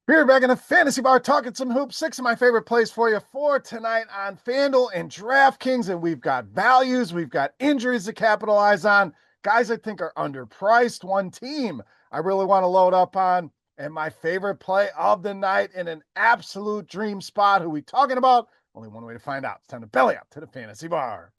We're back in the fantasy bar talking some hoops. 6 of my favorite plays for you for tonight on FanDuel and DraftKings. And we've got values, we've got injuries to capitalize on. Guys I think are underpriced. One team I really want to load up on. And my favorite play of the night in an absolute dream spot. Who we talking about? Only one way to find out. It's time to belly up to the fantasy bar.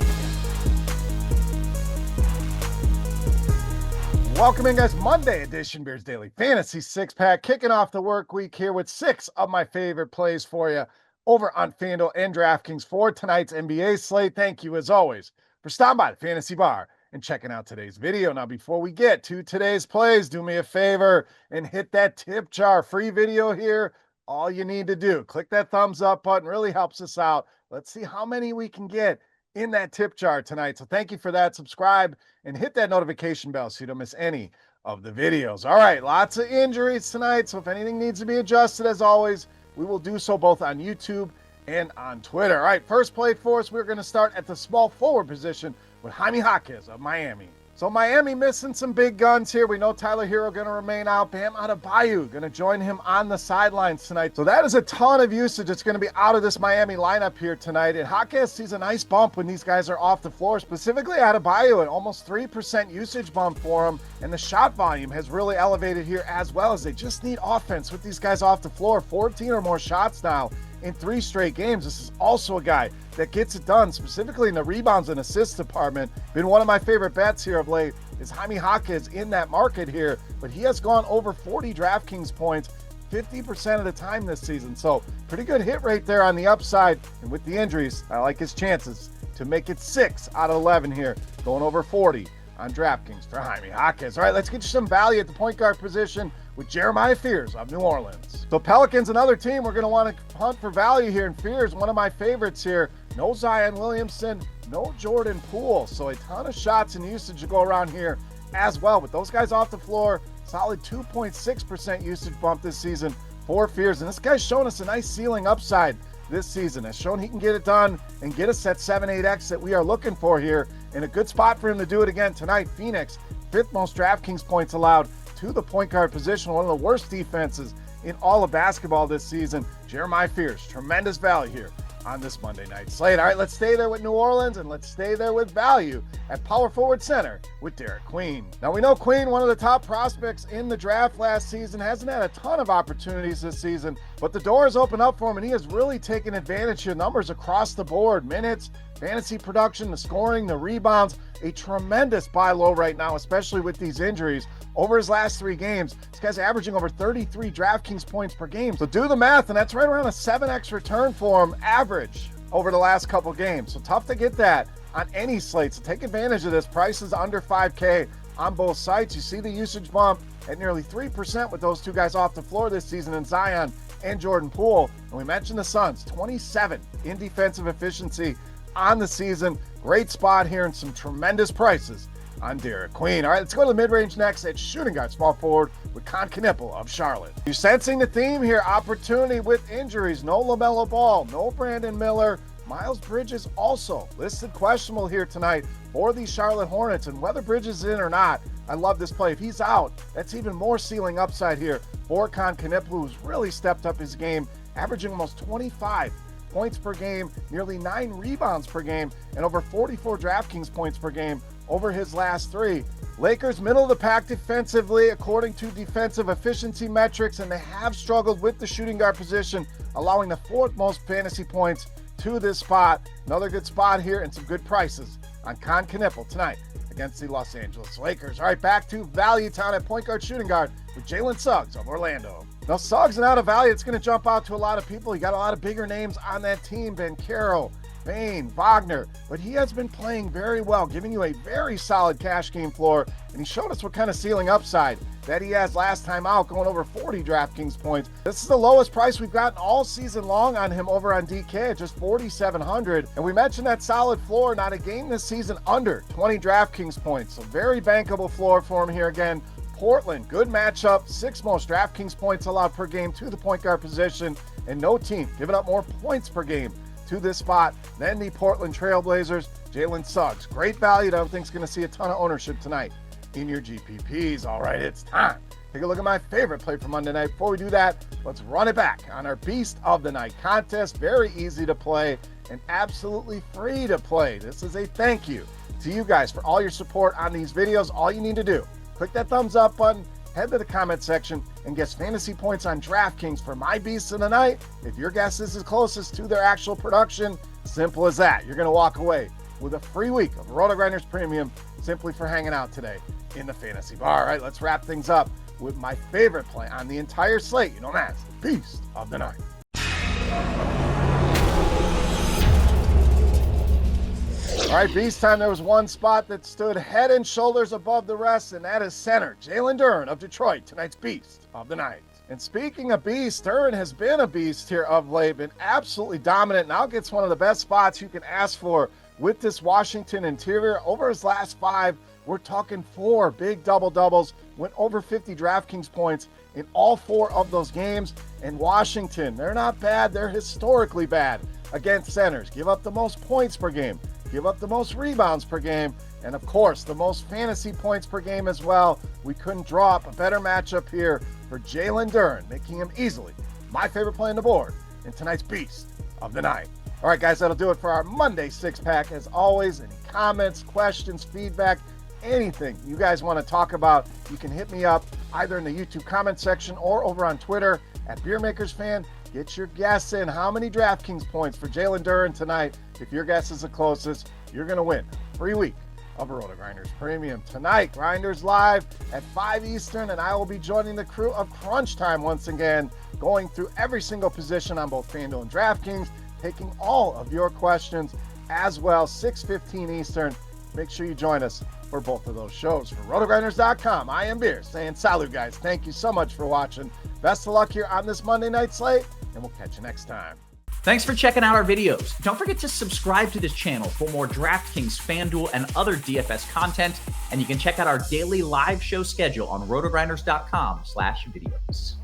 Welcome in, guys. Monday edition Bears Daily Fantasy Six Pack, kicking off the work week here with 6 of my favorite plays for you over on FanDuel and DraftKings for tonight's NBA slate. Thank you, as always, for stopping by the Fantasy Bar and checking out today's video. Now, before we get to today's plays, do me a favor and hit that tip jar. Free video here. All you need to do, click that thumbs up button. Really helps us out. Let's see how many we can get in that tip jar tonight. So thank you for that. Subscribe and hit that notification bell so you don't miss any of the videos. All right, lots of injuries tonight. So if anything needs to be adjusted, as always, we will do so both on YouTube and on Twitter. All right, first play for us, we're going to start at the small forward position with Jaime Jaquez of Miami. So Miami missing some big guns here. We know Tyler Hero going to remain out. Bam Adebayo going to join him on the sidelines tonight. So that is a ton of usage. It's going to be out of this Miami lineup here tonight. And Jaquez sees a nice bump when these guys are off the floor, specifically Adebayo, an almost 3% usage bump for him. And the shot volume has really elevated here as well, as they just need offense with these guys off the floor. 14 or more shots now in 3 straight games. This is also a guy that gets it done, specifically in the rebounds and assists department. Been one of my favorite bets here of late is Jaime Jaquez in that market here, but he has gone over 40 DraftKings points 50% of the time this season. So pretty good hit rate there on the upside. And with the injuries, I like his chances to make it 6 out of 11 here, going over 40 on DraftKings for Jaime Jaquez. All right, let's get you some value at the point guard position with Jeremiah Fears of New Orleans. So Pelicans, another team we're going to want to hunt for value here. And Fears, one of my favorites here. No Zion Williamson, no Jordan Poole. So a ton of shots and usage to go around here as well. With those guys off the floor, solid 2.6% usage bump this season for Fears. And this guy's shown us a nice ceiling upside this season. Has shown he can get it done and get us that 7-8X that we are looking for here. And a good spot for him to do it again tonight. Phoenix, 5th most DraftKings points allowed to the point guard position. One of the worst defenses in all of basketball this season. Jeremiah Fears, tremendous value here on this Monday night slate. All right, let's stay there with New Orleans, and let's stay there with value at power forward center with Derik Queen. Now, we know Queen, one of the top prospects in the draft last season, hasn't had a ton of opportunities this season, but the doors open up for him, and he has really taken advantage here. Numbers across the board, minutes, fantasy production, the scoring, the rebounds, a tremendous buy low right now, especially with these injuries. Over his last 3 games, this guy's averaging over 33 DraftKings points per game. So do the math, and that's right around a 7X return for him, average, over the last couple games. So tough to get that on any slate. So take advantage of this. Price is under 5K on both sites. You see the usage bump at nearly 3% with those 2 guys off the floor this season in Zion and Jordan Poole. And we mentioned the Suns, 27 in defensive efficiency on the season. Great spot here and some tremendous prices on Derik Queen. All right, let's go to the mid-range next at shooting guard, small forward with Kon Knueppel of Charlotte. You're sensing the theme here, opportunity with injuries. No LaMelo Ball, no Brandon Miller. Miles Bridges also listed questionable here tonight for the Charlotte Hornets, and whether Bridges is in or not, I love this play. If he's out, that's even more ceiling upside here for Kon Knueppel, who's really stepped up his game, averaging almost 25 points per game, nearly 9 rebounds per game, and over 44 DraftKings points per game over his last 3. Lakers middle of the pack defensively according to defensive efficiency metrics, and they have struggled with the shooting guard position, allowing the 4th most fantasy points to this spot. Another good spot here and some good prices on Kon Knueppel tonight against the Los Angeles Lakers. All right, back to value town at point guard shooting guard with Jalen Suggs of Orlando. Now, Suggs and out of value, it's going to jump out to a lot of people. You got a lot of bigger names on that team, Banchero, Bain, Wagner, but he has been playing very well, giving you a very solid cash game floor, and he showed us what kind of ceiling upside that he has last time out, going over 40 DraftKings points. This is the lowest price we've gotten all season long on him over on DK at just 4,700. And we mentioned that solid floor, not a game this season under 20 DraftKings points. So very bankable floor for him here again. Portland, good matchup, 6th most DraftKings points allowed per game to the point guard position, and no team giving up more points per game to this spot than the Portland Trailblazers. Jalen Suggs, great value. I don't think is going to see a ton of ownership tonight in your GPPs. All right, it's time take a look at my favorite play for Monday night. Before we do that, let's run it back on our Beast of the Night contest. Very easy to play and absolutely free to play. This is a thank you to you guys for all your support on these videos. All you need to do, click that thumbs up button, head to the comment section, and guess fantasy points on DraftKings for my Beast of the Night. If your guess is as closest to their actual production, simple as that. You're going to walk away with a free week of RotoGrinders Premium simply for hanging out today in the fantasy bar. All right, let's wrap things up with my favorite play on the entire slate. You know, that's the Beast of the Night. All right, Beast time. There was one spot that stood head and shoulders above the rest, and that is center Jalen Duren of Detroit, tonight's Beast of the Night. And speaking of beast, Duren has been a beast here of late, been absolutely dominant. Now gets one of the best spots you can ask for with this Washington interior. Over his last 5, we're talking 4 big double-doubles, went over 50 DraftKings points in all 4 of those games. And Washington, they're not bad. They're historically bad against centers. Give up the most points per game, give up the most rebounds per game, and of course, the most fantasy points per game as well. We couldn't draw up a better matchup here for Jalen Duren, making him easily my favorite play on the board in tonight's Beast of the Night. All right, guys, that'll do it for our Monday 6-pack. As always, any comments, questions, feedback, anything you guys want to talk about, you can hit me up either in the YouTube comment section or over on Twitter at Beermakersfan. Get your guess in. How many DraftKings points for Jalen Duren tonight? If your guess is the closest, you're going to win a free week of RotoGrinders Premium. Tonight, Grinders live at 5 Eastern, and I will be joining the crew of Crunch Time once again, going through every single position on both FanDuel and DraftKings, taking all of your questions as well, 6:15 Eastern. Make sure you join us for both of those shows. For RotoGrinders.com, I am Beer saying salute, guys. Thank you so much for watching. Best of luck here on this Monday night slate, and we'll catch you next time. Thanks for checking out our videos. Don't forget to subscribe to this channel for more DraftKings, FanDuel, and other DFS content. And you can check out our daily live show schedule on RotoGrinders.com/videos.